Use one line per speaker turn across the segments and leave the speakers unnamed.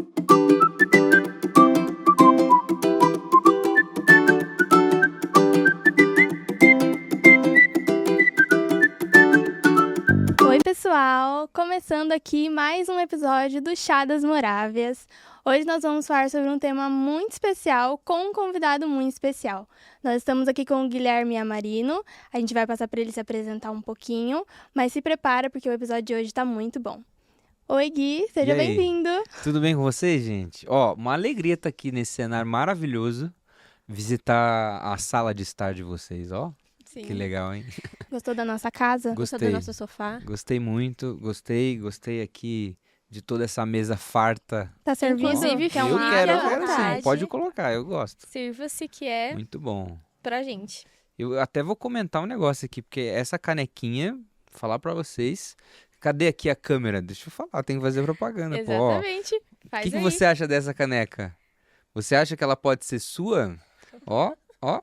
Oi, pessoal! Começando aqui mais um episódio do Chá das Morávias. Hoje nós vamos falar sobre um tema muito especial com um convidado muito especial. Nós estamos aqui com o Guilherme Amarino. A gente vai passar para ele se apresentar um pouquinho, mas se prepara porque o episódio de hoje está muito bom. Oi, Gui, seja
E aí?
bem-vindo!
Tudo bem com vocês, gente? Ó, uma alegria estar aqui nesse cenário maravilhoso, visitar a sala de estar de vocês, ó.
Sim.
Que legal, hein?
Gostou da nossa casa?
Gostei.
Gostou do nosso sofá?
Gostei muito, gostei aqui de toda essa mesa farta.
Tá servido?
Inclusive,
Quer
eu
uma
quero,
água?
eu quero sim,
vontade.
pode colocar, eu gosto.
Sirva-se que é
Muito bom.
pra gente.
Eu até vou comentar um negócio aqui, porque essa canequinha, vou falar pra vocês, cadê aqui a câmera? Deixa eu falar, tem que fazer propaganda, pô. Ó,
Exatamente.
o
Faz
que
aí.
você acha dessa caneca? Você acha que ela pode ser sua? Ó.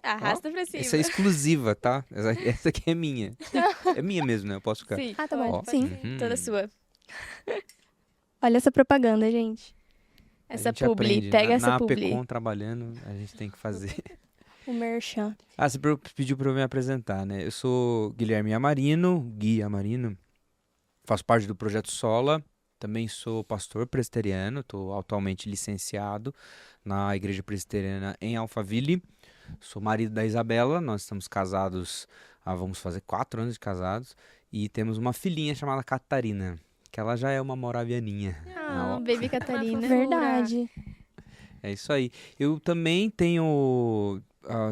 Arrasta pra cima.
Essa é exclusiva, tá? Essa aqui é minha. É minha mesmo, né? Eu posso ficar.
Sim,
Ah, tá bom.
pode
Sim.
ser.
Uhum.
Toda sua.
Olha essa propaganda, gente.
Essa
A gente
publi.
aprende.
Pega
na
essa publi.
APECOM trabalhando, a gente tem que fazer.
O merchan.
Ah, você pediu pra eu me apresentar, né? Eu sou Guilherme Amarino, Gui Amarino. Faço parte do Projeto Sola. Também sou pastor presbiteriano. Estou atualmente licenciado na Igreja Presbiteriana em Alphaville. Sou marido da Isabela. Nós estamos casados vamos fazer 4 anos de casados. E temos uma filhinha chamada Catarina, que ela já é uma moravianinha.
Ah,
Ó.
Baby Catarina.
Verdade.
É isso aí. Eu também tenho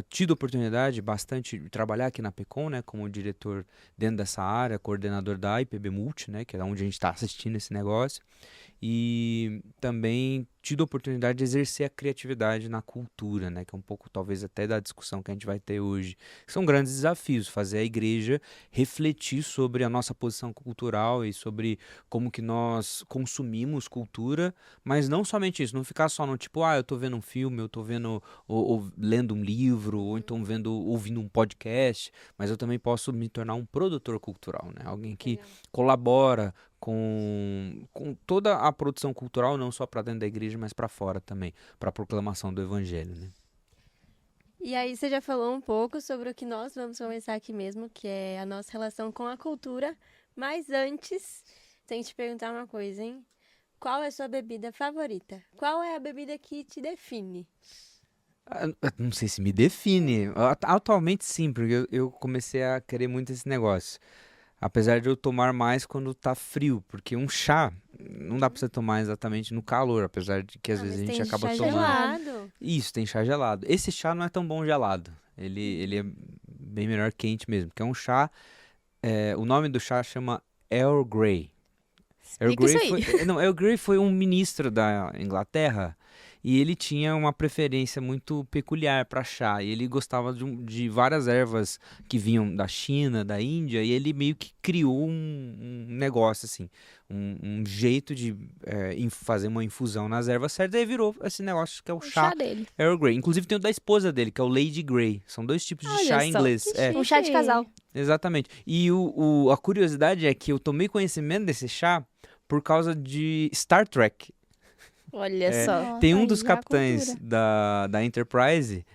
tido oportunidade bastante de trabalhar aqui na APECOM, né, como diretor dentro dessa área, coordenador da IPB Multi, né, que é onde a gente está assistindo esse negócio, e também tido a oportunidade de exercer a criatividade na cultura, né, que é um pouco talvez até da discussão que a gente vai ter hoje. São grandes desafios, fazer a igreja refletir sobre a nossa posição cultural e sobre como que nós consumimos cultura, mas não somente isso, não ficar só no tipo, eu tô vendo um filme, eu tô vendo ou lendo um livro, ou então ouvindo um podcast, mas eu também posso me tornar um produtor cultural, né? Alguém que colabora com toda a produção cultural, não só para dentro da igreja, mas para fora também, para a proclamação do evangelho, né?
E aí você já falou um pouco sobre o que nós vamos conversar aqui mesmo, que é a nossa relação com a cultura. Mas antes, tem que te perguntar uma coisa, hein? Qual é a sua bebida favorita? Qual é a bebida que te define?
Não sei se me define. Atualmente sim, porque eu comecei a querer muito esse negócio. Apesar de eu tomar mais quando tá frio, porque um chá não dá pra você tomar exatamente no calor, apesar de que às vezes a
Mas
gente
tem
acaba
chá
tomando.
gelado.
Isso, tem chá gelado. Esse chá não é tão bom gelado. Ele é bem melhor quente mesmo, que é um chá. O nome do chá chama Earl Grey.
Explica isso aí.
Earl Grey foi um ministro da Inglaterra e ele tinha uma preferência muito peculiar para chá. E ele gostava de várias ervas que vinham da China, da Índia, e ele meio que criou um negócio assim, um jeito de fazer uma infusão nas ervas certas, e aí virou esse negócio que é o
O
chá
chá dele.
Earl Grey. Inclusive tem o da esposa dele, que é o Lady Grey. São 2 tipos de
Olha
chá em
só,
inglês.
que
É.
chique.
Um chá de casal.
Exatamente. E a curiosidade é que eu tomei conhecimento desse chá por causa de Star Trek.
Olha
É.
só.
Nossa,
Tem um
aí
dos
já é a
capitães
cultura.
da Enterprise,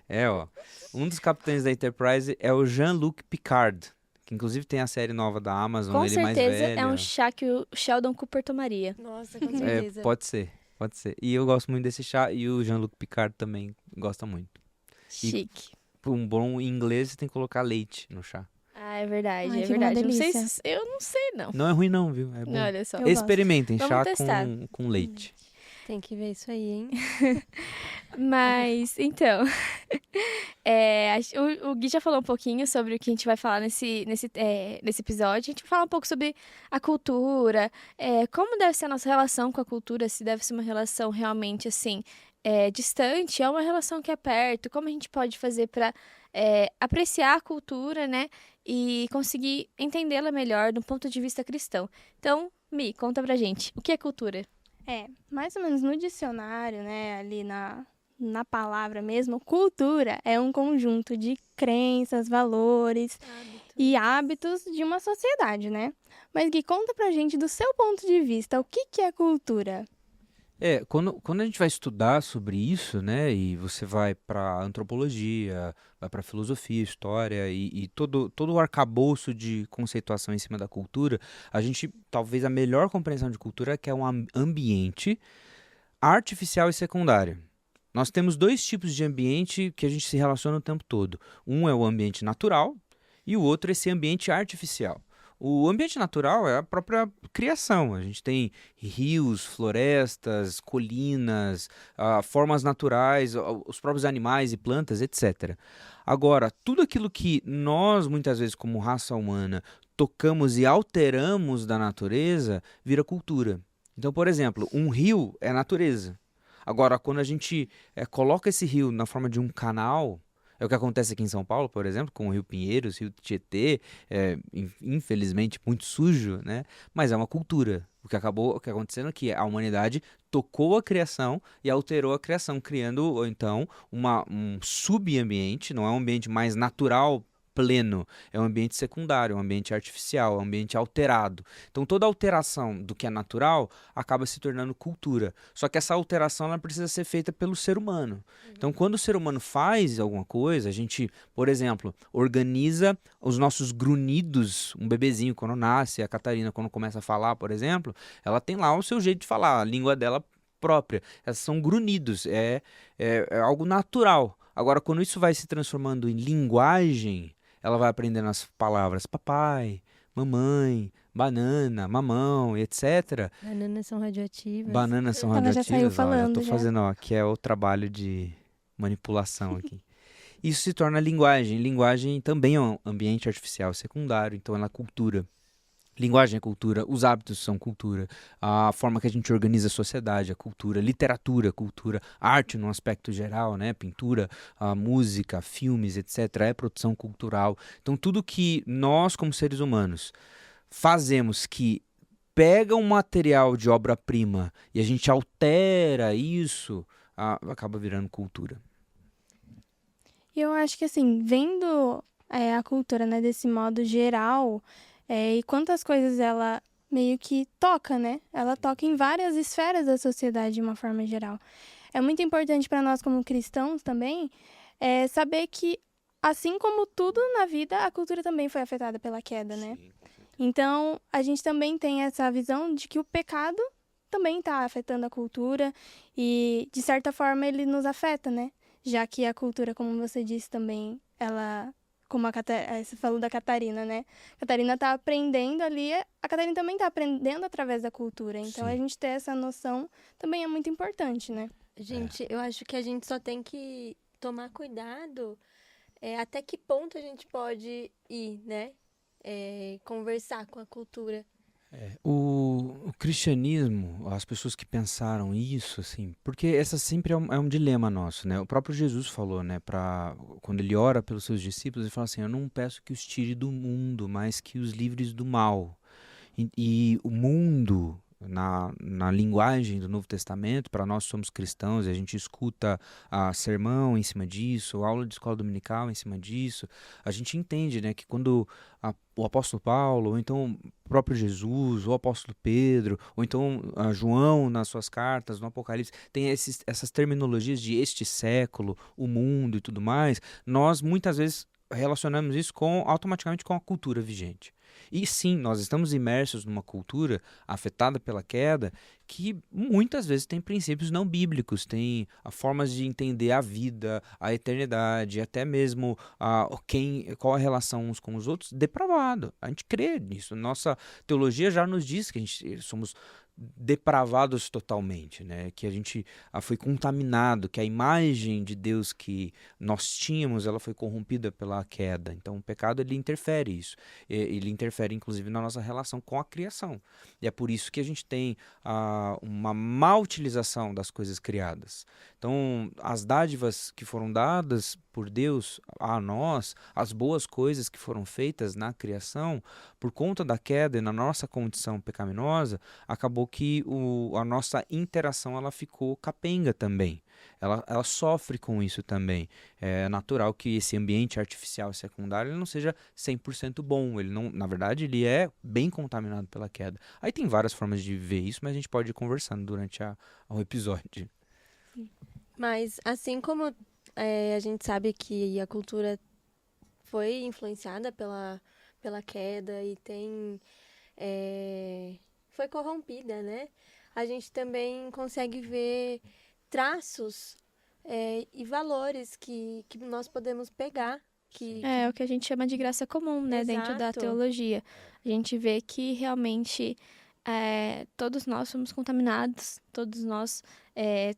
um dos capitães da Enterprise é o Jean-Luc Picard, que inclusive tem a série nova da Amazon,
Com
ele mais
certeza
velho.
é um chá que o Sheldon Cooper tomaria.
Nossa, com certeza.
Pode ser. E eu gosto muito desse chá, e o Jean-Luc Picard também gosta muito.
Chique.
Por um bom inglês, você tem que colocar leite no chá.
Ah, é verdade,
Ai,
é
fica uma
verdade. Não sei
delícia.
se... Eu não sei, não.
Não é ruim não, viu? É bom.
Olha só.
Eu gosto.
Experimentem
Vamos
chá
testar.
com leite.
Tem que ver isso aí, hein?
Mas, então, o Gui já falou um pouquinho sobre o que a gente vai falar nesse episódio. A gente vai falar um pouco sobre a cultura, como deve ser a nossa relação com a cultura, se deve ser uma relação realmente, assim, distante, é uma relação que é perto, como a gente pode fazer para apreciar a cultura, né, e conseguir entendê-la melhor do ponto de vista cristão. Então, Mi, conta pra gente, o que é cultura?
Mais ou menos no dicionário, né, ali na palavra mesmo, cultura é um conjunto de crenças, valores e hábitos de uma sociedade, né? Mas Gui, conta pra gente do seu ponto de vista, o que é cultura?
Quando a gente vai estudar sobre isso, né, e você vai para antropologia, vai para filosofia, história e todo o arcabouço de conceituação em cima da cultura, a gente, talvez a melhor compreensão de cultura é que é um ambiente artificial e secundário. Nós temos dois tipos de ambiente que a gente se relaciona o tempo todo. Um é o ambiente natural e o outro é esse ambiente artificial. O ambiente natural é a própria criação. A gente tem rios, florestas, colinas, formas naturais, os próprios animais e plantas, etc. Agora, tudo aquilo que nós, muitas vezes, como raça humana, tocamos e alteramos da natureza, vira cultura. Então, por exemplo, um rio é natureza. Agora, quando a gente coloca esse rio na forma de um canal, é o que acontece aqui em São Paulo, por exemplo, com o Rio Pinheiros, Rio Tietê, infelizmente muito sujo, né? Mas é uma cultura. O que acontecendo é que a humanidade tocou a criação e alterou a criação, criando, então, um subambiente, não é um ambiente mais natural, pleno, é um ambiente secundário, um ambiente artificial, um ambiente alterado. Então toda alteração do que é natural acaba se tornando cultura. Só que essa alteração ela precisa ser feita pelo ser humano. Então quando o ser humano faz alguma coisa, a gente, por exemplo, organiza os nossos grunhidos, um bebezinho quando nasce, a Catarina quando começa a falar, por exemplo, ela tem lá o seu jeito de falar, a língua dela própria. Essas são grunhidos, é algo natural. Agora, quando isso vai se transformando em linguagem, ela vai aprendendo as palavras papai, mamãe, banana, mamão, etc.
Bananas são radioativas.
Bananas são
Ela já
radioativas.
saiu
Ó,
falando,
já tô
já.
fazendo, ó, que é o trabalho de manipulação aqui. Isso se torna linguagem. Linguagem também é um ambiente artificial secundário, então ela é cultura. Linguagem é cultura, os hábitos são cultura, a forma que a gente organiza a sociedade é cultura, literatura, cultura, arte no aspecto geral, né? Pintura, música, filmes, etc. é produção cultural. Então tudo que nós, como seres humanos, fazemos que pega um material de obra-prima e a gente altera isso, acaba virando cultura.
E eu acho que, assim, vendo a cultura, né, desse modo geral, e quantas coisas ela meio que toca, né? Ela toca em várias esferas da sociedade de uma forma geral. É muito importante para nós, como cristãos também, saber que, assim como tudo na vida, a cultura também foi afetada pela queda, né? Então, a gente também tem essa visão de que o pecado também está afetando a cultura e, de certa forma, ele nos afeta, né? Já que a cultura, como você disse também, ela... Como você falou da Catarina, né? A Catarina tá aprendendo ali, a Catarina também tá aprendendo através da cultura. Então,
Sim.
a gente ter essa noção também é muito importante, né?
Gente, eu acho que a gente só tem que tomar cuidado até que ponto a gente pode ir, né? Conversar com a cultura.
O cristianismo, as pessoas que pensaram isso, assim, porque essa sempre é um dilema nosso, né? O próprio Jesus falou, né, quando ele ora pelos seus discípulos, ele fala assim: eu não peço que os tire do mundo, mas que os livres do mal. E o mundo, na linguagem do Novo Testamento, para nós somos cristãos e a gente escuta sermão em cima disso, aula de escola dominical em cima disso, a gente entende, né, que quando o apóstolo Paulo, ou então o próprio Jesus, ou o apóstolo Pedro, ou então João nas suas cartas, no Apocalipse, tem essas terminologias de este século, o mundo e tudo mais, nós muitas vezes relacionamos isso automaticamente com a cultura vigente. E sim, nós estamos imersos numa cultura afetada pela queda que muitas vezes tem princípios não bíblicos, tem formas de entender a vida, a eternidade, até mesmo qual a relação uns com os outros, depravado. A gente crê nisso. Nossa teologia já nos diz que a gente somos depravados totalmente, né? Que a gente foi contaminado, que a imagem de Deus que nós tínhamos, ela foi corrompida pela queda. Então o pecado ele interfere isso, ele interfere inclusive na nossa relação com a criação. E é por isso que a gente tem uma má utilização das coisas criadas. Então, as dádivas que foram dadas por Deus a nós, as boas coisas que foram feitas na criação, por conta da queda e na nossa condição pecaminosa, acabou que a nossa interação ela ficou capenga também. Ela sofre com isso também. É natural que esse ambiente artificial secundário ele não seja 100% bom. Ele não, na verdade, ele é bem contaminado pela queda. Aí tem várias formas de ver isso, mas a gente pode ir conversando durante o episódio.
Mas assim como a gente sabe que a cultura foi influenciada pela queda e foi corrompida, né? A gente também consegue ver traços e valores que nós podemos pegar.
É o que a gente chama de graça comum, né? Dentro da
Exato.
teologia. A gente vê que realmente todos nós somos contaminados, todos nós,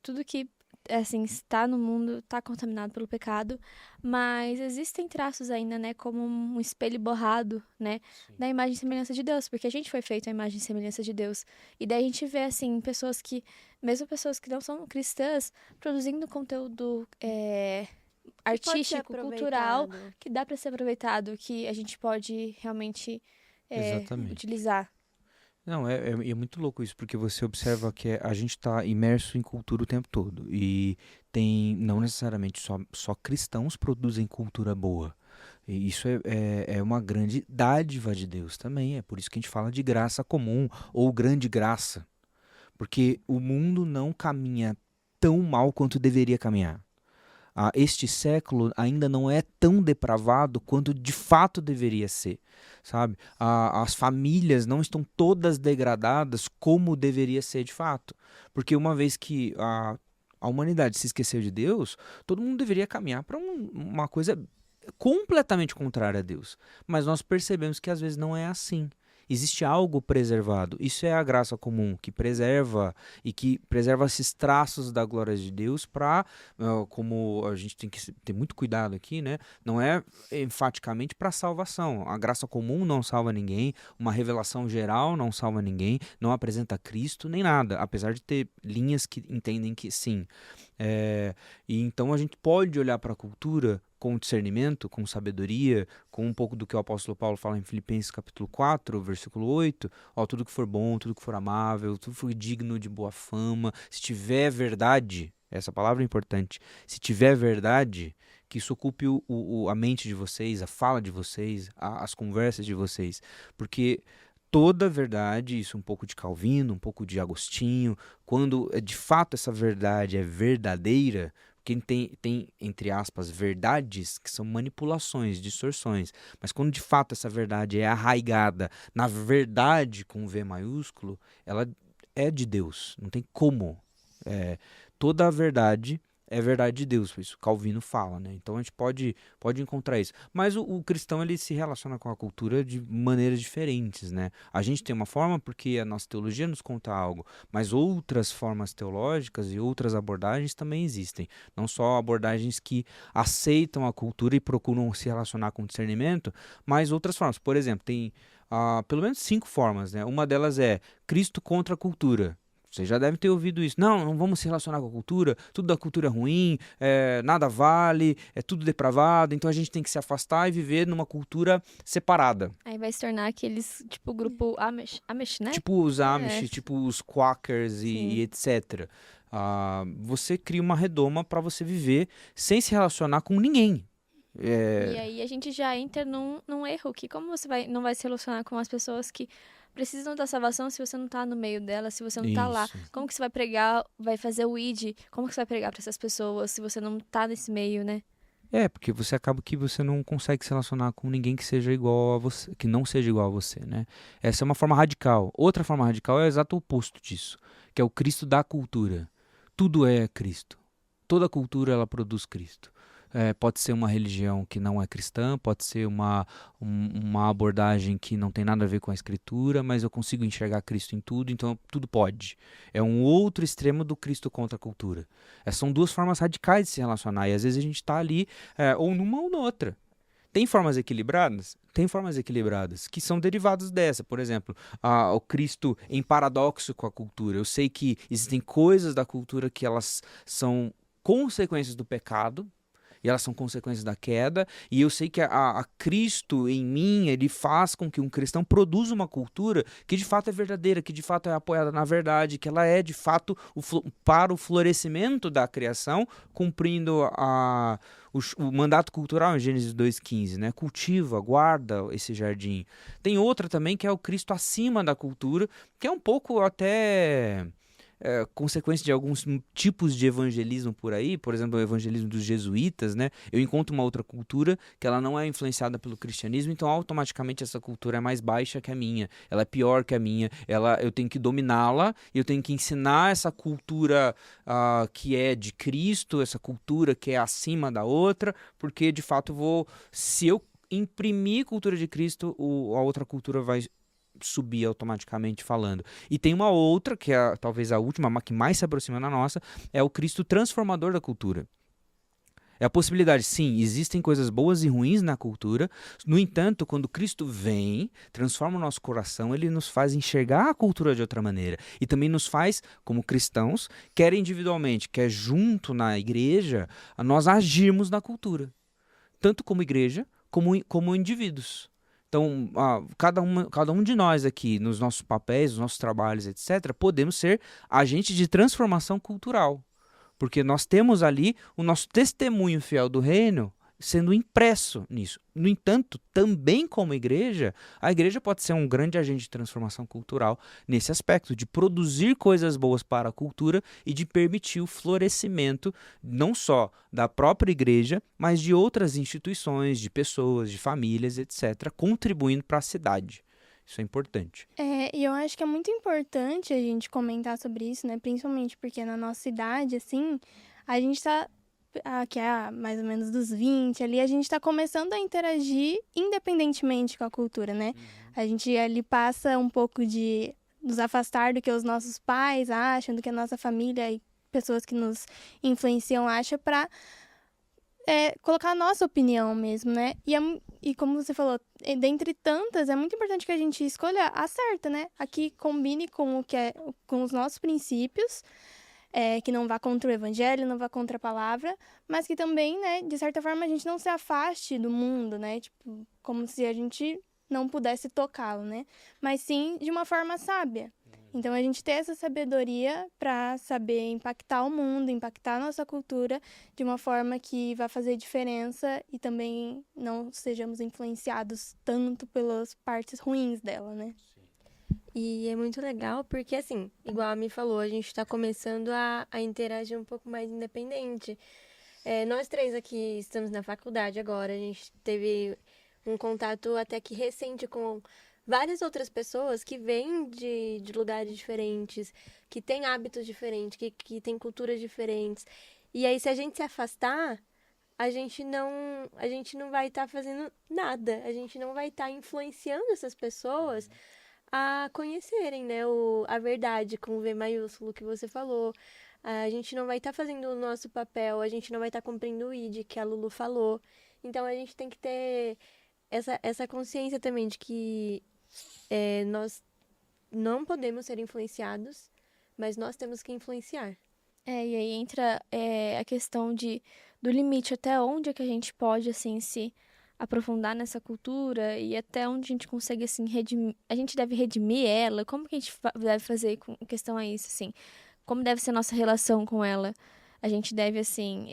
tudo que assim, está no mundo está contaminado pelo pecado, mas existem traços ainda, né? Como um espelho borrado, né? Da imagem e semelhança de Deus, porque a gente foi feito à imagem e semelhança de Deus. E daí a gente vê, assim, mesmo pessoas que não são cristãs, produzindo conteúdo artístico, cultural, que dá para ser aproveitado, que a gente pode realmente
Exatamente.
utilizar.
Não, é muito louco isso, porque você observa que a gente está imerso em cultura o tempo todo. E não necessariamente só cristãos produzem cultura boa. E isso é uma grande dádiva de Deus também. É por isso que a gente fala de graça comum ou grande graça. Porque o mundo não caminha tão mal quanto deveria caminhar. Este século ainda não é tão depravado quanto de fato deveria ser, sabe? As famílias não estão todas degradadas como deveria ser de fato, porque uma vez que a humanidade se esqueceu de Deus, todo mundo deveria caminhar para uma coisa completamente contrária a Deus, mas nós percebemos que às vezes não é assim. Existe algo preservado. Isso é a graça comum, que preserva esses traços da glória de Deus para, como a gente tem que ter muito cuidado aqui, né? Não é enfaticamente para salvação. A graça comum não salva ninguém, uma revelação geral não salva ninguém, não apresenta Cristo nem nada, apesar de ter linhas que entendem que sim. E então a gente pode olhar para a cultura com discernimento, com sabedoria, com um pouco do que o apóstolo Paulo fala em Filipenses capítulo 4, versículo 8, tudo que for bom, tudo que for amável, tudo que for digno de boa fama, se tiver verdade, essa palavra é importante, se tiver verdade, que isso ocupe a mente de vocês, a fala de vocês, as conversas de vocês, porque toda verdade, isso um pouco de Calvino, um pouco de Agostinho, quando de fato essa verdade é verdadeira, quem tem, entre aspas, verdades que são manipulações, distorções, mas quando de fato essa verdade é arraigada na verdade com V maiúsculo, ela é de Deus, não tem como. Toda a verdade é verdade de Deus, isso Calvino fala, né? Então a gente pode encontrar isso. Mas o cristão ele se relaciona com a cultura de maneiras diferentes, né? A gente tem uma forma porque a nossa teologia nos conta algo, mas outras formas teológicas e outras abordagens também existem. Não só abordagens que aceitam a cultura e procuram se relacionar com discernimento, mas outras formas. Por exemplo, tem pelo menos 5 formas, né? Uma delas é Cristo contra a cultura. Você já deve ter ouvido isso. Não vamos se relacionar com a cultura, tudo da cultura é ruim, nada vale, é tudo depravado, então a gente tem que se afastar e viver numa cultura separada.
Aí vai se tornar aqueles, tipo, grupo Amish, né?
Tipo os Amish, tipo os Quakers e etc. Você cria uma redoma para você viver sem se relacionar com ninguém.
E aí a gente já entra num erro, que como você não vai se relacionar com as pessoas que precisam da salvação se você não tá no meio dela, se você não tá lá? Como que você vai pregar, vai fazer o ID? Como que você vai pregar para essas pessoas se você não tá nesse meio, né?
Porque você acaba que você não consegue se relacionar com ninguém que seja igual a você, que não seja igual a você, né? Essa é uma forma radical. Outra forma radical é o exato oposto disso, que é o Cristo da cultura. Tudo é Cristo. Toda cultura ela produz Cristo. Pode ser uma religião que não é cristã, pode ser uma abordagem que não tem nada a ver com a escritura, mas eu consigo enxergar Cristo em tudo, então tudo pode. É um outro extremo do Cristo contra a cultura. São duas formas radicais de se relacionar, e às vezes a gente está ali ou numa ou noutra. Tem formas equilibradas? Tem formas equilibradas que são derivadas dessa. Por exemplo, o Cristo em paradoxo com a cultura. Eu sei que existem coisas da cultura que elas são consequências do pecado, e elas são consequências da queda, e eu sei que a Cristo em mim, ele faz com que um cristão produza uma cultura que de fato é verdadeira, que de fato é apoiada na verdade, que ela é de fato para o florescimento da criação, cumprindo o mandato cultural em Gênesis 2,15, né? Cultiva, guarda esse jardim. Tem outra também que é o Cristo acima da cultura, que é um pouco até... consequência de alguns tipos de evangelismo por aí, por exemplo, o evangelismo dos jesuítas, né? Eu encontro uma outra cultura que ela não é influenciada pelo cristianismo, então automaticamente essa cultura é mais baixa que a minha, ela é pior que a minha, eu tenho que dominá-la, eu tenho que ensinar essa cultura que é de Cristo, essa cultura que é acima da outra, porque de fato se eu imprimir cultura de Cristo, a outra cultura vai subir automaticamente falando. E tem uma outra, que é talvez a última, que mais se aproxima da nossa, é o Cristo transformador da cultura. É a possibilidade, sim, existem coisas boas e ruins na cultura, no entanto, quando Cristo vem, transforma o nosso coração, ele nos faz enxergar a cultura de outra maneira, e também nos faz, como cristãos, quer individualmente, quer junto na igreja, a nós agirmos na cultura, tanto como igreja, como indivíduos. Então, cada um de nós aqui, nos nossos papéis, nos nossos trabalhos, etc., podemos ser agentes de transformação cultural. Porque nós temos ali o nosso testemunho fiel do reino sendo impresso nisso. No entanto, também como igreja, a igreja pode ser um grande agente de transformação cultural nesse aspecto, de produzir coisas boas para a cultura e de permitir o florescimento não só da própria igreja, mas de outras instituições, de pessoas, de famílias, etc., contribuindo para a cidade. Isso é importante.
E eu acho que é muito importante a gente comentar sobre isso, né? Principalmente porque na nossa idade, assim, a gente tá... que é mais ou menos dos 20 ali, a gente está começando a interagir independentemente com a cultura, né? A gente ali passa um pouco de nos afastar do que os nossos pais acham, do que a nossa família e pessoas que nos influenciam acham, para colocar a nossa opinião mesmo, né? E como você falou, dentre tantas, é muito importante que a gente escolha a certa, né? A que combine com com os nossos princípios, que não vá contra o evangelho, não vá contra a palavra, mas que também, né, de certa forma, a gente não se afaste do mundo, né, tipo, como se a gente não pudesse tocá-lo, né, mas sim de uma forma sábia. Então, a gente ter essa sabedoria para saber impactar o mundo, impactar a nossa cultura de uma forma que vá fazer diferença e também não sejamos influenciados tanto pelas partes ruins dela, né.
E é muito legal porque, assim, igual a Mi falou, a gente está começando a interagir um pouco mais independente. Nós três aqui estamos na faculdade agora, a gente teve um contato até que recente com várias outras pessoas que vêm de lugares diferentes, que têm hábitos diferentes, que têm culturas diferentes. E aí, se a gente se afastar, a gente não vai estar fazendo nada, a gente não vai estar influenciando essas pessoas a conhecerem, né, a verdade com o V maiúsculo que você falou. A gente não vai estar fazendo o nosso papel, a gente não vai estar cumprindo o ID que a Lulu falou. Então, a gente tem que ter essa consciência também de que nós não podemos ser influenciados, mas nós temos que influenciar.
E aí entra a questão do limite, até onde é que a gente pode, assim, se aprofundar nessa cultura e até onde a gente consegue, assim, a gente deve redimir ela, como que a gente deve fazer com questão a isso, assim, como deve ser a nossa relação com ela, a gente deve, assim,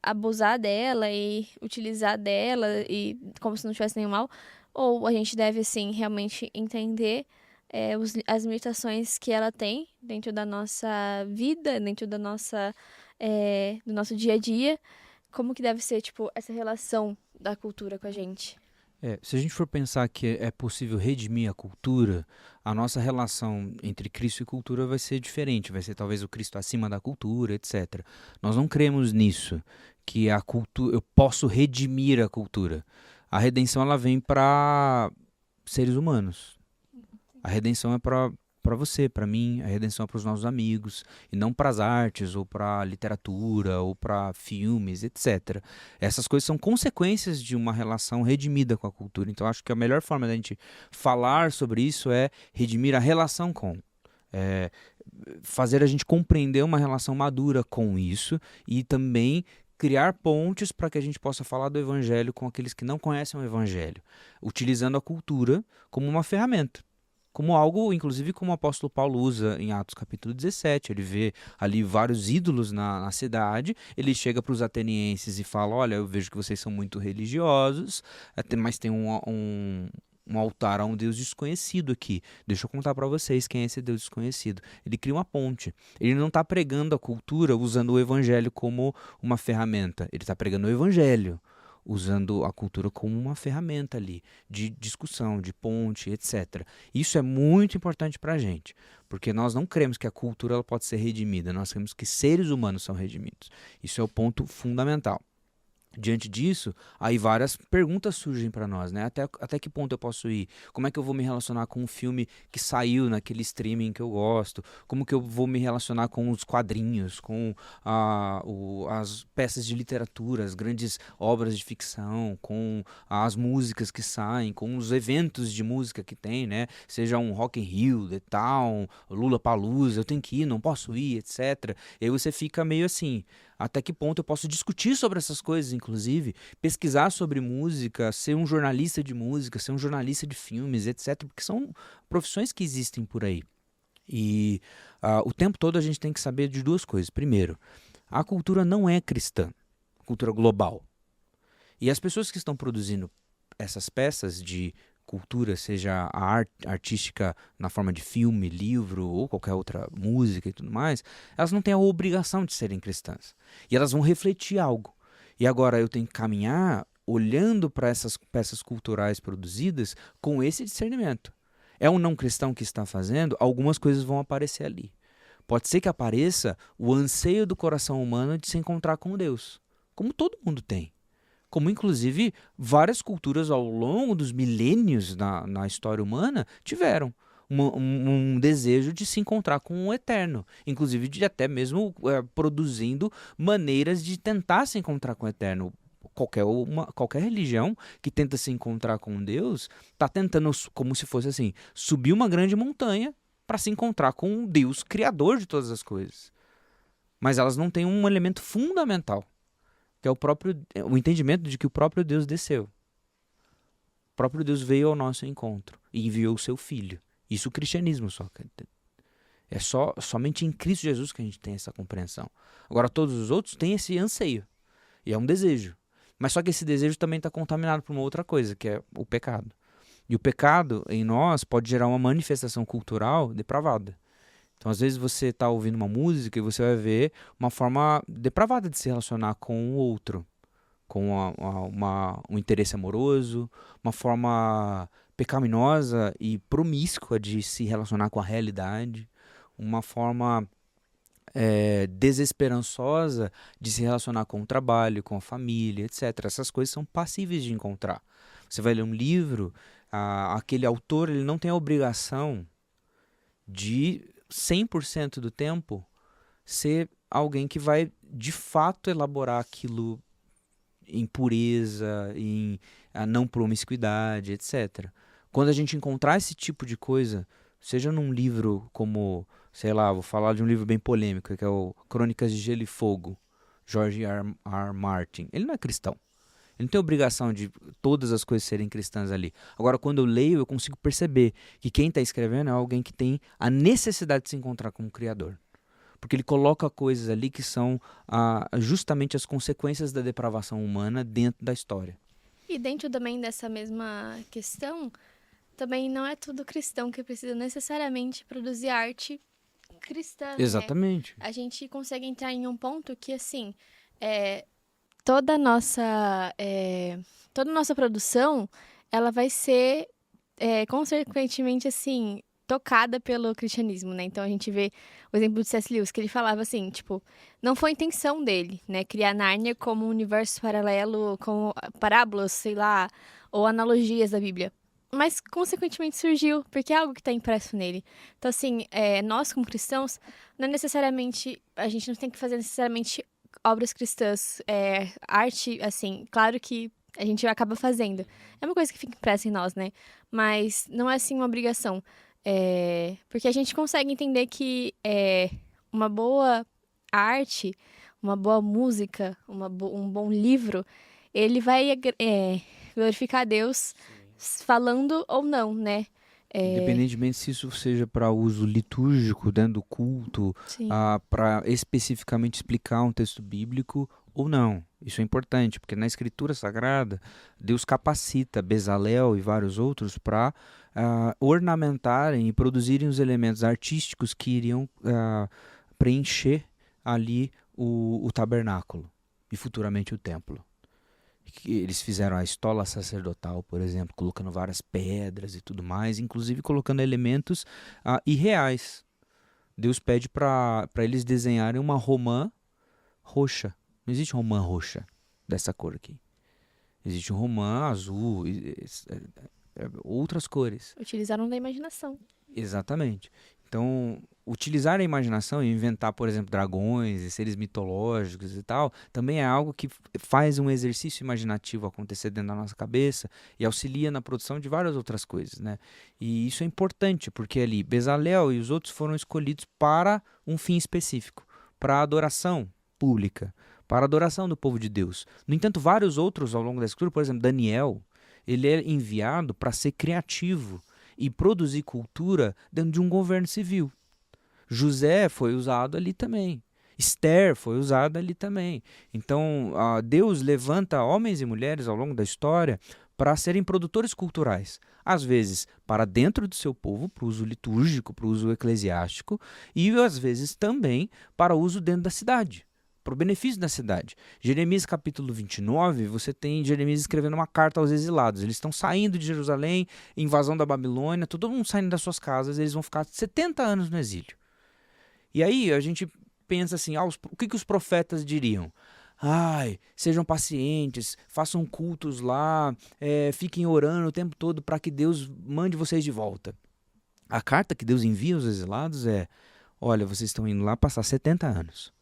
abusar dela e utilizar dela e como se não tivesse nenhum mal, ou a gente deve, assim, realmente entender as limitações que ela tem dentro da nossa vida, dentro da nossa, do nosso dia a dia, como que deve ser, tipo, essa relação da cultura com a gente?
Se a gente for pensar que é possível redimir a cultura, a nossa relação entre Cristo e cultura vai ser diferente, vai ser talvez o Cristo acima da cultura, etc. Nós não cremos nisso, que a cultura, eu posso redimir a cultura. A redenção ela vem para seres humanos. A redenção é para você, para mim, a redenção é para os nossos amigos, e não para as artes, ou para a literatura, ou para filmes, etc. Essas coisas são consequências de uma relação redimida com a cultura. Então, acho que a melhor forma da gente falar sobre isso é redimir a relação com. fazer a gente compreender uma relação madura com isso e também criar pontes para que a gente possa falar do evangelho com aqueles que não conhecem o evangelho, utilizando a cultura como uma ferramenta. Como algo, inclusive, como o apóstolo Paulo usa em Atos capítulo 17, ele vê ali vários ídolos na cidade, ele chega para os atenienses e fala, olha, eu vejo que vocês são muito religiosos, mas tem um altar a um Deus desconhecido aqui. Deixa eu contar para vocês quem é esse Deus desconhecido. Ele cria uma ponte. Ele não está pregando a cultura usando o evangelho como uma ferramenta. Ele está pregando o evangelho, usando a cultura como uma ferramenta ali, de discussão, de ponte, etc. Isso é muito importante para a gente, porque nós não cremos que a cultura ela pode ser redimida, nós cremos que seres humanos são redimidos. Isso é o ponto fundamental. Diante disso, aí várias perguntas surgem para nós, né? Até que ponto eu posso ir? Como é que eu vou me relacionar com um filme que saiu naquele streaming que eu gosto? Como que eu vou me relacionar com os quadrinhos, com as peças de literatura, as grandes obras de ficção, com as músicas que saem, com os eventos de música que tem, né? Seja um Rock in Rio, The Town, Lollapalooza, eu tenho que ir, não posso ir, etc. E aí você fica meio assim, até que ponto eu posso discutir sobre essas coisas, inclusive, pesquisar sobre música, ser um jornalista de música, ser um jornalista de filmes, etc., porque são profissões que existem por aí. E o tempo todo a gente tem que saber de duas coisas. Primeiro, a cultura não é cristã, cultura global. E as pessoas que estão produzindo essas peças de cultura, seja a arte artística na forma de filme, livro ou qualquer outra música e tudo mais, elas não têm a obrigação de serem cristãs. E elas vão refletir algo. E agora eu tenho que caminhar olhando para essas peças culturais produzidas com esse discernimento. É um não cristão que está fazendo, algumas coisas vão aparecer ali. Pode ser que apareça o anseio do coração humano de se encontrar com Deus, como todo mundo tem. Como, inclusive, várias culturas ao longo dos milênios na história humana tiveram um desejo de se encontrar com o eterno. Inclusive, de até mesmo produzindo maneiras de tentar se encontrar com o eterno. Qualquer religião que tenta se encontrar com Deus está tentando, como se fosse assim, subir uma grande montanha para se encontrar com um Deus criador de todas as coisas. Mas elas não têm um elemento fundamental, que é o entendimento de que o próprio Deus desceu. O próprio Deus veio ao nosso encontro e enviou o seu Filho. Isso o cristianismo só. É somente em Cristo Jesus que a gente tem essa compreensão. Agora todos os outros têm esse anseio. E é um desejo. Mas só que esse desejo também está contaminado por uma outra coisa, que é o pecado. E o pecado em nós pode gerar uma manifestação cultural depravada. Então, às vezes, você está ouvindo uma música e você vai ver uma forma depravada de se relacionar com o outro. Com um interesse amoroso, uma forma pecaminosa e promíscua de se relacionar com a realidade, uma forma desesperançosa de se relacionar com o trabalho, com a família, etc. Essas coisas são passíveis de encontrar. Você vai ler um livro, aquele autor ele não tem a obrigação de 100% do tempo ser alguém que vai de fato elaborar aquilo em pureza, em não promiscuidade, etc. Quando a gente encontrar esse tipo de coisa, seja num livro como, sei lá, vou falar de um livro bem polêmico, que é o Crônicas de Gelo e Fogo, George R. Martin. Ele não é cristão. Ele não tem obrigação de todas as coisas serem cristãs ali. Agora, quando eu leio, eu consigo perceber que quem está escrevendo é alguém que tem a necessidade de se encontrar com o Criador. Porque ele coloca coisas ali que são justamente as consequências da depravação humana dentro da história.
E dentro também dessa mesma questão, também não é tudo cristão que precisa necessariamente produzir arte cristã.
Exatamente.
Né? A gente consegue entrar em um ponto que, assim, toda a nossa produção, ela vai ser, consequentemente, assim, tocada pelo cristianismo, né? Então, a gente vê o exemplo do C.S. Lewis, que ele falava assim, tipo, não foi intenção dele, né? Criar Nárnia como um universo paralelo, com parábolas, sei lá, ou analogias da Bíblia. Mas, consequentemente, surgiu, porque é algo que está impresso nele. Então, assim, nós, como cristãos, não necessariamente, a gente não tem que fazer necessariamente obras cristãs, arte, assim, claro que a gente acaba fazendo. É uma coisa que fica impressa em nós, né? Mas não é, assim, uma obrigação. Porque a gente consegue entender que uma boa arte, uma boa música, um bom livro, ele vai glorificar a Deus falando ou não, né?
Independentemente se isso seja para uso litúrgico dentro do culto,
Sim.
para especificamente explicar um texto bíblico ou não. Isso é importante, porque na Escritura Sagrada, Deus capacita Bezalel e vários outros para ornamentarem e produzirem os elementos artísticos que iriam preencher ali o tabernáculo e futuramente o templo. Eles fizeram a estola sacerdotal, por exemplo, colocando várias pedras e tudo mais, inclusive colocando elementos irreais. Deus pede para eles desenharem uma romã roxa. Não existe romã roxa dessa cor aqui. Existe um romã azul, outras cores.
Utilizaram da imaginação.
Exatamente. Então, utilizar a imaginação e inventar, por exemplo, dragões e seres mitológicos e tal, também é algo que faz um exercício imaginativo acontecer dentro da nossa cabeça e auxilia na produção de várias outras coisas, né? E isso é importante, porque ali Bezalel e os outros foram escolhidos para um fim específico, para a adoração pública, para a adoração do povo de Deus. No entanto, vários outros ao longo da Escritura, por exemplo, Daniel, ele é enviado para ser criativo e produzir cultura dentro de um governo civil. José foi usado ali também. Esther foi usada ali também. Então, Deus levanta homens e mulheres ao longo da história para serem produtores culturais. Às vezes para dentro do seu povo, para o uso litúrgico, para o uso eclesiástico, e às vezes também para o uso dentro da cidade, para o benefício da cidade. Jeremias capítulo 29, você tem Jeremias escrevendo uma carta aos exilados. Eles estão saindo de Jerusalém, invasão da Babilônia, todo mundo saindo das suas casas, eles vão ficar 70 anos no exílio. E aí a gente pensa assim, o que os profetas diriam? Sejam pacientes, façam cultos lá, fiquem orando o tempo todo para que Deus mande vocês de volta. A carta que Deus envia aos exilados é, olha, vocês estão indo lá passar 70 anos.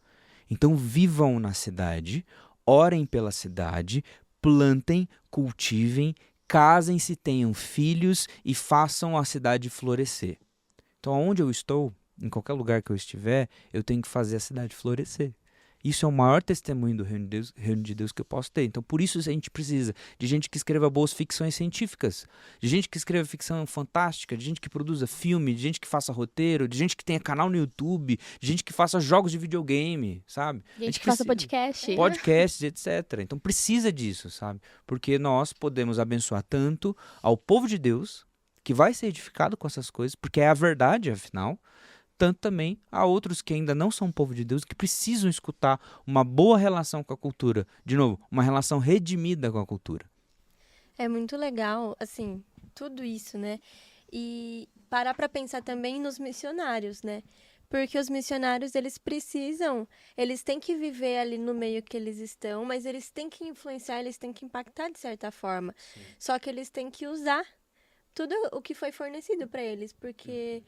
Então vivam na cidade, orem pela cidade, plantem, cultivem, casem-se, tenham filhos e façam a cidade florescer. Então, onde eu estou, em qualquer lugar que eu estiver, eu tenho que fazer a cidade florescer. Isso é o maior testemunho do reino de Deus que eu posso ter. Então, por isso a gente precisa de gente que escreva boas ficções científicas, de gente que escreva ficção fantástica, de gente que produza filme, de gente que faça roteiro, de gente que tenha canal no YouTube, de gente que faça jogos de videogame, sabe?
Gente que faça podcast.
Podcasts, etc. Então, precisa disso, sabe? Porque nós podemos abençoar tanto ao povo de Deus, que vai ser edificado com essas coisas, porque é a verdade, afinal, tanto também a outros que ainda não são povo de Deus, que precisam escutar uma boa relação com a cultura. De novo, uma relação redimida com a cultura.
É muito legal, assim, tudo isso, né? E parar para pensar também nos missionários, né? Porque os missionários, eles têm que viver ali no meio que eles estão, mas eles têm que influenciar, eles têm que impactar de certa forma. Sim. Só que eles têm que usar tudo o que foi fornecido para eles, porque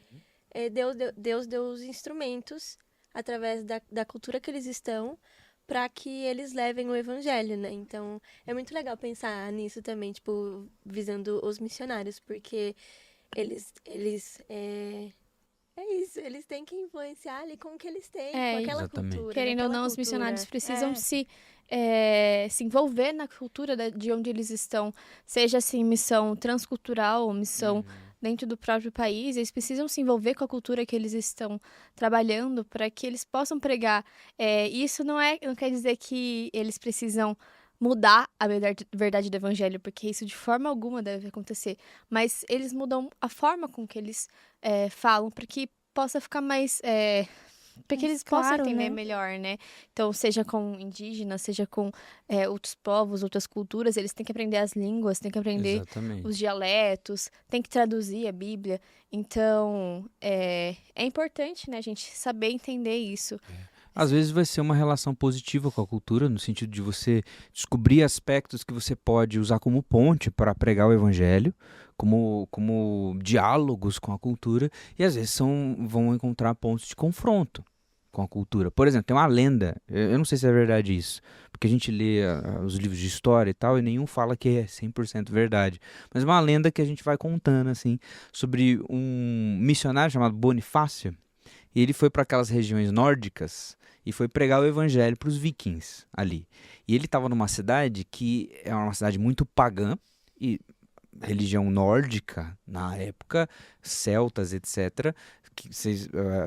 Deus deu os instrumentos através da cultura que eles estão para que eles levem o evangelho, né? Então, é muito legal pensar nisso também, tipo, visando os missionários, porque eles eles têm que influenciar ali com o que eles têm, com aquela
exatamente.
cultura.
Querendo ou não, os missionários precisam se envolver na cultura de onde eles estão, seja assim, missão transcultural ou missão dentro do próprio país, eles precisam se envolver com a cultura que eles estão trabalhando para que eles possam pregar. Isso não quer dizer que eles precisam mudar a verdade do evangelho, porque isso de forma alguma deve acontecer, mas eles mudam a forma com que eles falam para que possa ficar mais... para que eles possam entender melhor, né? Então, seja com indígenas, seja com outros povos, outras culturas, eles têm que aprender as línguas, têm que aprender os dialetos, têm que traduzir a Bíblia. Então, é importante, né, a gente saber entender isso.
Às vezes vai ser uma relação positiva com a cultura, no sentido de você descobrir aspectos que você pode usar como ponte para pregar o evangelho, como diálogos com a cultura, e às vezes vão encontrar pontos de confronto com a cultura. Por exemplo, tem uma lenda, eu não sei se é verdade isso, porque a gente lê os livros de história e tal, e nenhum fala que é 100% verdade. Mas é uma lenda que a gente vai contando, assim, sobre um missionário chamado Bonifácio, e ele foi para aquelas regiões nórdicas e foi pregar o evangelho para os vikings ali. E ele estava numa cidade que é uma cidade muito pagã, e religião nórdica, na época, celtas, etc.,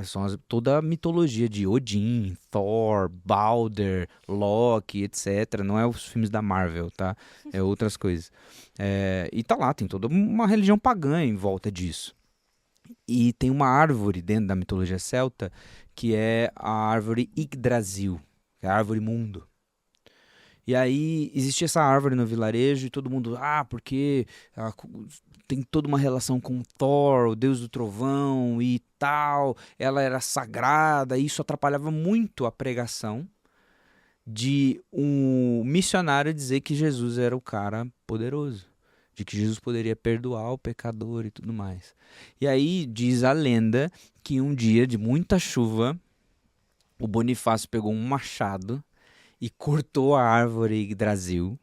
são toda a mitologia de Odin, Thor, Balder, Loki, etc. Não é os filmes da Marvel, tá? É outras coisas. E tá lá, tem toda uma religião pagã em volta disso. E tem uma árvore dentro da mitologia celta que é a árvore Yggdrasil, que é a árvore mundo. E aí existia essa árvore no vilarejo e todo mundo, porque tem toda uma relação com Thor, o deus do trovão e tal, ela era sagrada, e isso atrapalhava muito a pregação de um missionário dizer que Jesus era o cara poderoso, de que Jesus poderia perdoar o pecador e tudo mais. E aí diz a lenda que um dia de muita chuva, o Bonifácio pegou um machado e cortou a árvore Yggdrasil,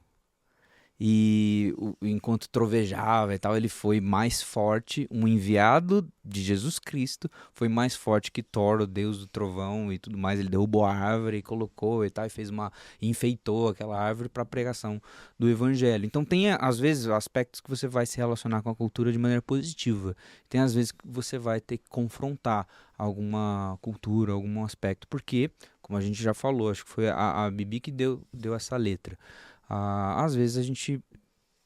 e enquanto trovejava e tal, ele foi mais forte, um enviado de Jesus Cristo, foi mais forte que Thor, o deus do trovão e tudo mais. Ele derrubou a árvore e colocou e tal, e enfeitou aquela árvore para a pregação do evangelho. Então tem, às vezes, aspectos que você vai se relacionar com a cultura de maneira positiva. Tem, às vezes, que você vai ter que confrontar alguma cultura, algum aspecto, porque, como a gente já falou, acho que foi a Bibi que deu essa letra. Às vezes a gente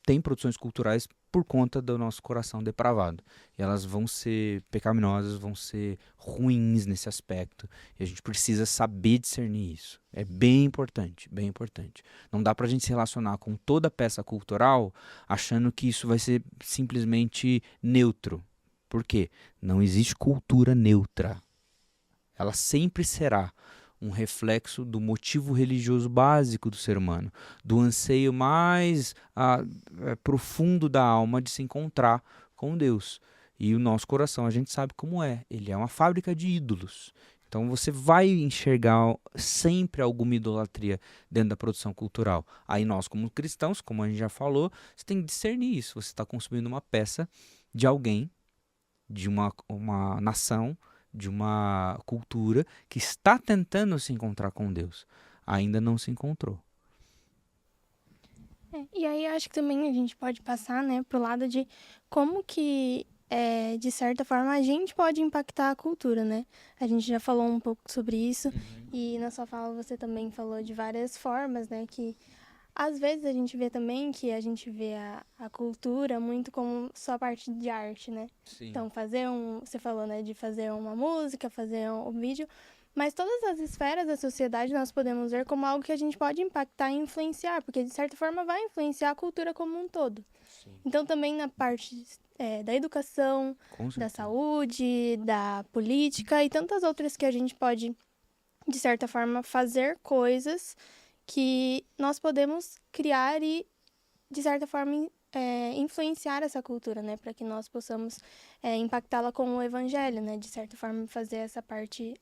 tem produções culturais por conta do nosso coração depravado. E elas vão ser pecaminosas, vão ser ruins nesse aspecto. E a gente precisa saber discernir isso. É bem importante, bem importante. Não dá pra gente se relacionar com toda peça cultural achando que isso vai ser simplesmente neutro. Por quê? Não existe cultura neutra. Ela sempre será um reflexo do motivo religioso básico do ser humano, do anseio mais profundo da alma de se encontrar com Deus. E o nosso coração, a gente sabe como é, ele é uma fábrica de ídolos. Então você vai enxergar sempre alguma idolatria dentro da produção cultural. Aí nós, como cristãos, como a gente já falou, você tem que discernir isso. Você está consumindo uma peça de alguém, de uma nação, de uma cultura que está tentando se encontrar com Deus. Ainda não se encontrou.
E aí acho que também a gente pode passar, né, pro lado de como que, de certa forma, a gente pode impactar a cultura, né? A gente já falou um pouco sobre isso, e na sua fala você também falou de várias formas, né, que às vezes a gente vê também que a gente vê a cultura muito como só parte de arte, né?
Sim.
Então, você falou, né, de fazer uma música, fazer um vídeo, mas todas as esferas da sociedade nós podemos ver como algo que a gente pode impactar e influenciar, porque de certa forma vai influenciar a cultura como um todo.
Sim.
Então, também na parte da educação, da saúde, da política e tantas outras que a gente pode, de certa forma, fazer coisas que nós podemos criar e, de certa forma, influenciar essa cultura, né? Para que nós possamos impactá-la com o evangelho, né? De certa forma, fazer essa parte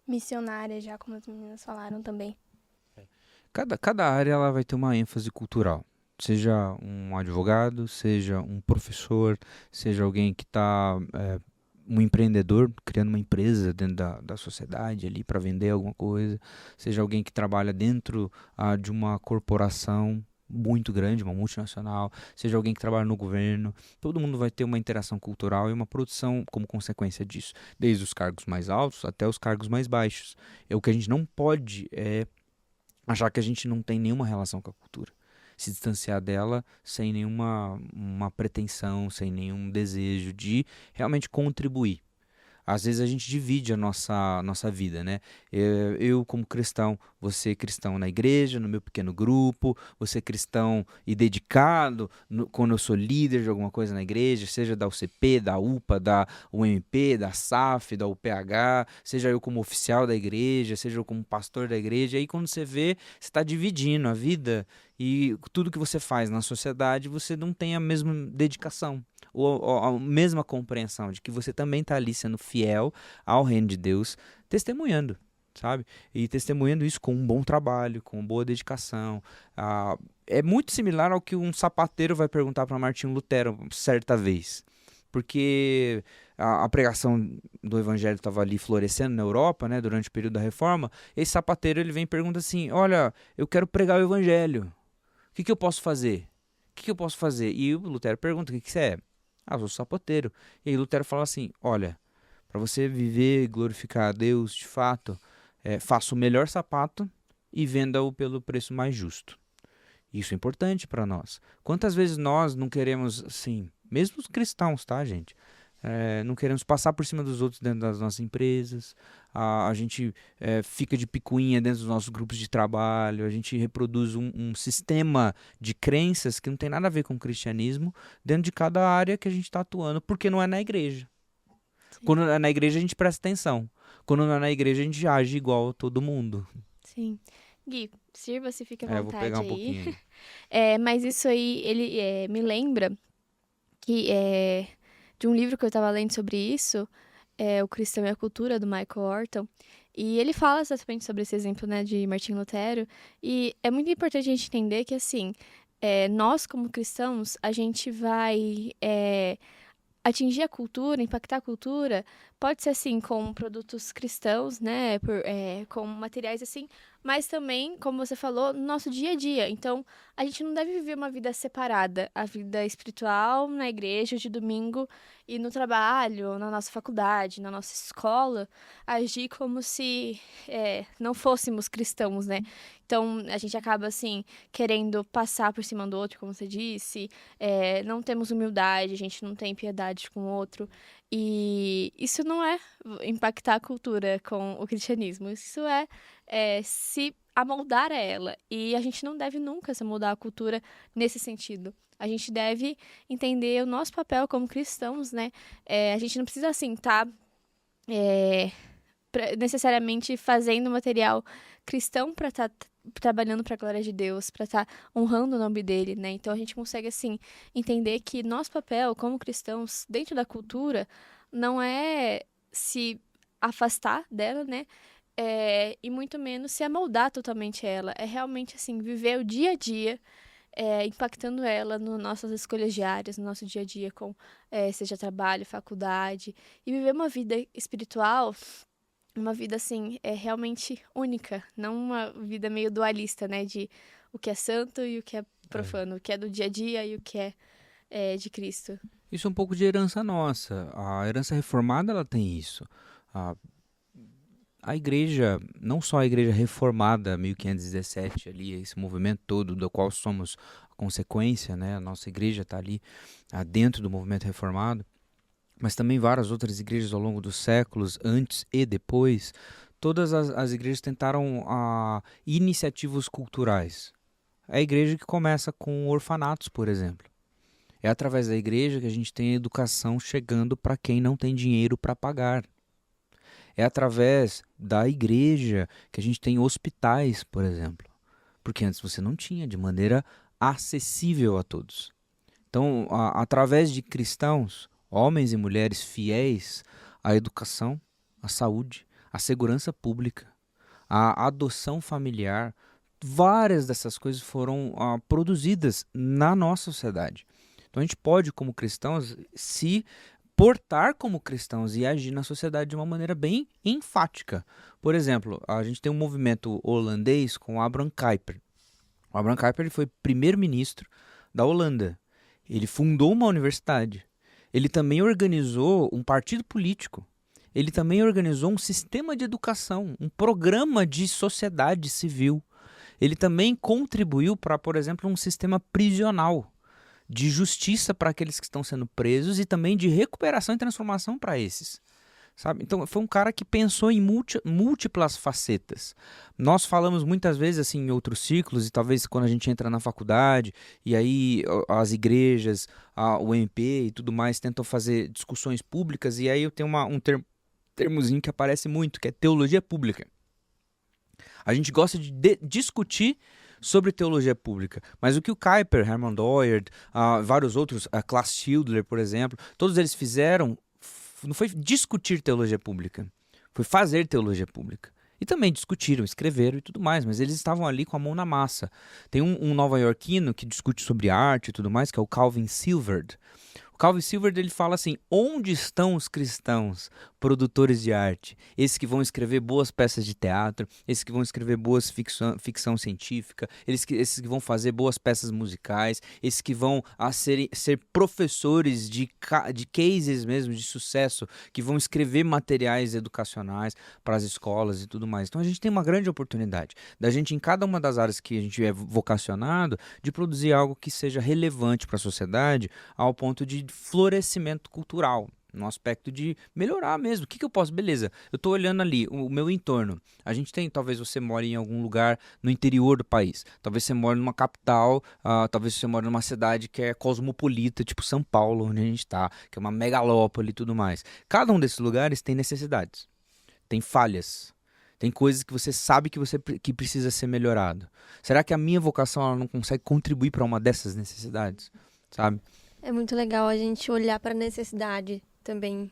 missionária, já como as meninas falaram também.
Cada área ela vai ter uma ênfase cultural. Seja um advogado, seja um professor, seja alguém que está... um empreendedor criando uma empresa dentro da sociedade ali para vender alguma coisa, seja alguém que trabalha dentro de uma corporação muito grande, uma multinacional, seja alguém que trabalha no governo, todo mundo vai ter uma interação cultural e uma produção como consequência disso, desde os cargos mais altos até os cargos mais baixos. O que a gente não pode é achar que a gente não tem nenhuma relação com a cultura. Se distanciar dela sem nenhuma pretensão, sem nenhum desejo de realmente contribuir. Às vezes a gente divide a nossa vida, né? Eu como cristão, você cristão na igreja, no meu pequeno grupo, você cristão e dedicado quando eu sou líder de alguma coisa na igreja, seja da UCP, da UPA, da UMP, da SAF, da UPH, seja eu como oficial da igreja, seja eu como pastor da igreja. Aí quando você vê, você está dividindo a vida e tudo que você faz na sociedade, você não tem a mesma dedicação ou a mesma compreensão de que você também está ali sendo fiel ao reino de Deus, testemunhando. sabe? E testemunhando isso com um bom trabalho, com boa dedicação. É muito similar ao que um sapateiro vai perguntar para Martinho Lutero certa vez. Porque a pregação do evangelho estava ali florescendo na Europa, né, durante o período da Reforma. Esse sapateiro ele vem e pergunta assim: olha, eu quero pregar o evangelho. O que eu posso fazer? O que eu posso fazer? E o Lutero pergunta: o que você é? Ah, eu sou sapateiro. E aí Lutero fala assim: olha, para você viver e glorificar a Deus de fato, faça o melhor sapato e venda-o pelo preço mais justo. Isso é importante para nós. Quantas vezes nós não queremos, assim, mesmo os cristãos, tá, gente? Não queremos passar por cima dos outros dentro das nossas empresas, a gente fica de picuinha dentro dos nossos grupos de trabalho, a gente reproduz um sistema de crenças que não tem nada a ver com o cristianismo dentro de cada área que a gente está atuando, porque não é na igreja. Sim. Quando é na igreja a gente presta atenção, quando não é na igreja a gente age igual a todo mundo.
Sim. Gui, sirva, se fica à vontade.
Vou pegar um pouquinho
aí. Mas isso aí, ele me lembra que de um livro que eu estava lendo sobre isso, O Cristão e a Cultura, do Michael Horton, e ele fala exatamente sobre esse exemplo, né, de Martinho Lutero, e é muito importante a gente entender que, assim, nós como cristãos, a gente vai atingir a cultura, impactar a cultura, pode ser, assim, com produtos cristãos, né, com materiais, assim, mas também, como você falou, no nosso dia a dia. Então, a gente não deve viver uma vida separada, a vida espiritual na igreja de domingo e no trabalho, na nossa faculdade, na nossa escola, agir como se não fôssemos cristãos, né? Então, a gente acaba, assim, querendo passar por cima do outro, como você disse, não temos humildade, a gente não tem piedade com o outro, e isso não é impactar a cultura com o cristianismo, isso é se amoldar a ela. E a gente não deve nunca se amoldar a cultura nesse sentido. A gente deve entender o nosso papel como cristãos, né? A gente não precisa, assim, estar necessariamente fazendo material cristão para estar trabalhando para a glória de Deus, para estar honrando o nome dele, né? Então a gente consegue, assim, entender que nosso papel como cristãos dentro da cultura não é se afastar dela, né? E muito menos se amoldar totalmente a ela. É realmente, assim, viver o dia a dia, impactando ela nas nossas escolhas diárias, no nosso dia a dia, seja trabalho, faculdade, e viver uma vida espiritual, uma vida, assim, realmente única, não uma vida meio dualista, né, de o que é santo e o que é profano, o que é do dia a dia e o que é de Cristo.
Isso é um pouco de herança nossa. A herança reformada, ela tem isso. A igreja, não só a igreja reformada, 1517, ali, esse movimento todo do qual somos a consequência, né? A nossa igreja está ali dentro do movimento reformado, mas também várias outras igrejas ao longo dos séculos, antes e depois, todas as igrejas tentaram iniciativas culturais. É a igreja que começa com orfanatos, por exemplo. É através da igreja que a gente tem a educação chegando para quem não tem dinheiro para pagar. É através da igreja que a gente tem hospitais, por exemplo. Porque antes você não tinha, de maneira acessível a todos. Então, através de cristãos, homens e mulheres fiéis à educação, à saúde, à segurança pública, à adoção familiar, várias dessas coisas foram produzidas na nossa sociedade. Então a gente pode, como cristãos, se portar como cristãos e agir na sociedade de uma maneira bem enfática. Por exemplo, a gente tem um movimento holandês com Abraham Kuyper. O Abraham Kuyper ele foi primeiro-ministro da Holanda. Ele fundou uma universidade. Ele também organizou um partido político. Ele também organizou um sistema de educação, um programa de sociedade civil. Ele também contribuiu para, por exemplo, um sistema prisional, de justiça para aqueles que estão sendo presos e também de recuperação e transformação para esses, sabe? Então, foi um cara que pensou em múltiplas facetas. Nós falamos muitas vezes, assim, em outros ciclos, e talvez quando a gente entra na faculdade, e aí as igrejas, o MP e tudo mais tentam fazer discussões públicas, e aí eu tenho um termozinho que aparece muito, que é teologia pública. A gente gosta de discutir sobre teologia pública, mas o que o Kuyper, Herman Doyer, vários outros, Klaas Schildler, por exemplo, todos eles fizeram, não foi discutir teologia pública, foi fazer teologia pública. E também discutiram, escreveram e tudo mais, mas eles estavam ali com a mão na massa. Tem um nova-iorquino que discute sobre arte e tudo mais, que é o Calvin Silverd. O Calvin Silverd, ele fala assim: onde estão os cristãos produtores de arte? Esses que vão escrever boas peças de teatro, esses que vão escrever boas ficção científica, esses que vão fazer boas peças musicais, esses que vão ser professores de cases mesmo, de sucesso, que vão escrever materiais educacionais para as escolas e tudo mais. Então a gente tem uma grande oportunidade da gente, em cada uma das áreas que a gente é vocacionado, de produzir algo que seja relevante para a sociedade, ao ponto de florescimento cultural, no aspecto de melhorar mesmo. O que eu posso? Beleza, eu estou olhando ali o meu entorno. A gente tem, talvez você more em algum lugar no interior do país, talvez você more numa capital, talvez você more numa cidade que é cosmopolita, tipo São Paulo, onde a gente está, que é uma megalópole e tudo mais. Cada um desses lugares tem necessidades, tem falhas, tem coisas que você sabe que precisa ser melhorado. Será que a minha vocação ela não consegue contribuir para uma dessas necessidades, sabe?
É muito legal a gente olhar para a necessidade também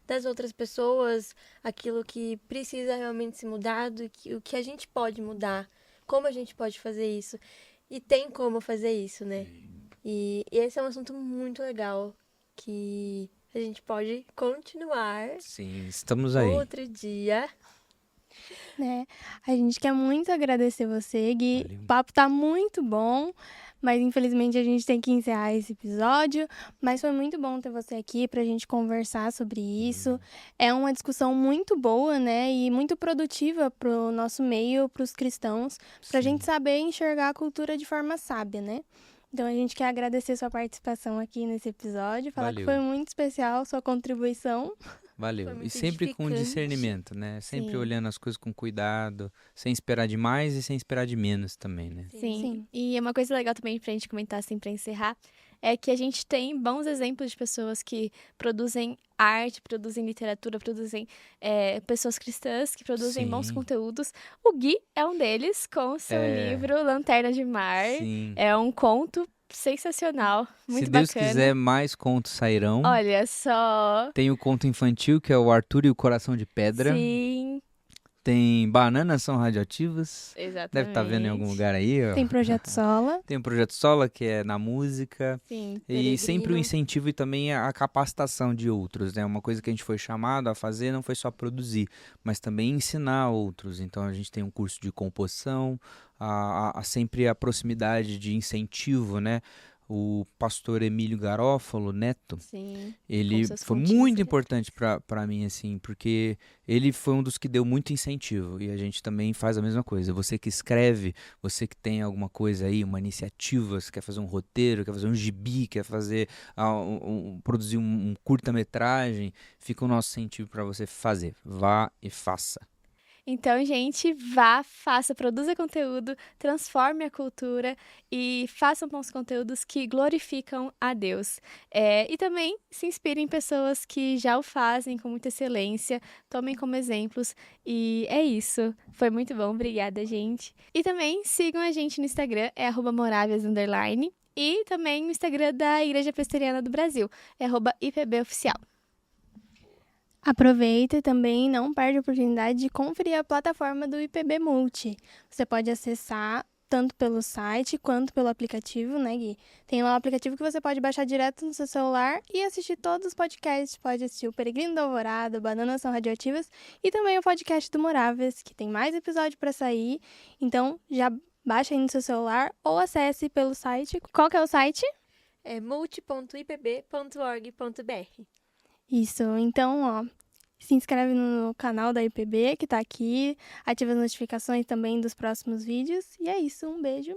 das outras pessoas, aquilo que precisa realmente ser mudado, o que a gente pode mudar, como a gente pode fazer isso. E tem como fazer isso, né? E esse é um assunto muito legal que a gente pode continuar.
Sim, estamos aí.
Outro dia.
Né? A gente quer muito agradecer você, Gui.
Valeu.
O papo tá muito bom, mas infelizmente a gente tem que encerrar esse episódio. Mas foi muito bom ter você aqui pra gente conversar sobre isso. É uma discussão muito boa, né? E muito produtiva pro nosso meio, pros cristãos, pra
Sim.
gente saber enxergar a cultura de forma sábia, né? Então a gente quer agradecer sua participação aqui nesse episódio, falar que
Valeu.
foi muito especial sua contribuição.
Valeu.
Foi
E
muito
sempre com
edificante.
discernimento, né? Sempre
Sim.
olhando as coisas com cuidado, sem esperar de mais e sem esperar de menos também, né?
Sim.
Sim.
E uma coisa legal também pra gente comentar, assim, pra encerrar, é que a gente tem bons exemplos de pessoas que produzem arte, produzem literatura, produzem pessoas cristãs que produzem bons
Sim.
conteúdos. O Gui é um deles, com o seu livro Lanterna de Mar.
Sim.
É um conto sensacional, muito
Se Deus
bacana.
quiser, mais contos sairão.
Olha só.
Tem o conto infantil, que é o Arthur e o Coração de Pedra.
Sim,
Tem Bananas São Radioativas.
exatamente.
Deve estar vendo em algum lugar aí, ó.
Tem Projeto Sola.
Tem o Projeto Sola, que é na música.
Sim.
E sempre o
Peregrino.
incentivo e também a capacitação de outros, né? Uma coisa que a gente foi chamado a fazer não foi só produzir, mas também ensinar outros. Então a gente tem um curso de composição, sempre a proximidade de incentivo, né? O pastor Emílio Garófalo Neto,
Sim.
ele
Com seus
foi
continhos
muito
ali.
importante para mim, assim, porque ele foi um dos que deu muito incentivo e a gente também faz a mesma coisa. Você que escreve, você que tem alguma coisa aí, uma iniciativa, você quer fazer um roteiro, quer fazer um gibi, quer fazer, produzir um curta-metragem, fica o nosso incentivo para você fazer. Vá e faça.
Então, gente, vá, faça, produza conteúdo, transforme a cultura e façam bons conteúdos que glorificam a Deus. E também se inspirem em pessoas que já o fazem com muita excelência, tomem como exemplos. E é isso. Foi muito bom, obrigada, gente. E também sigam a gente no Instagram, @moravias_. E também no Instagram da Igreja Presbiteriana do Brasil, @IPBOficial.
Aproveita e também não perde a oportunidade de conferir a plataforma do IPB Multi. Você pode acessar tanto pelo site quanto pelo aplicativo, né, Gui? Tem lá um aplicativo que você pode baixar direto no seu celular e assistir todos os podcasts. Pode assistir o Peregrino da Alvorada, Bananas São Radioativas e também o podcast do Moráveis, que tem mais episódio para sair. Então, já baixa aí no seu celular ou acesse pelo site. Qual que é o site?
É multi.ipb.org.br.
Isso, então, ó, se inscreve no canal da IPB, que tá aqui, ativa as notificações também dos próximos vídeos, e é isso, um beijo.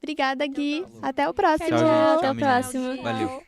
Obrigada, Gui. Até o próximo.
Tchau, gente.
Até o
meninas.
próximo.
Valeu.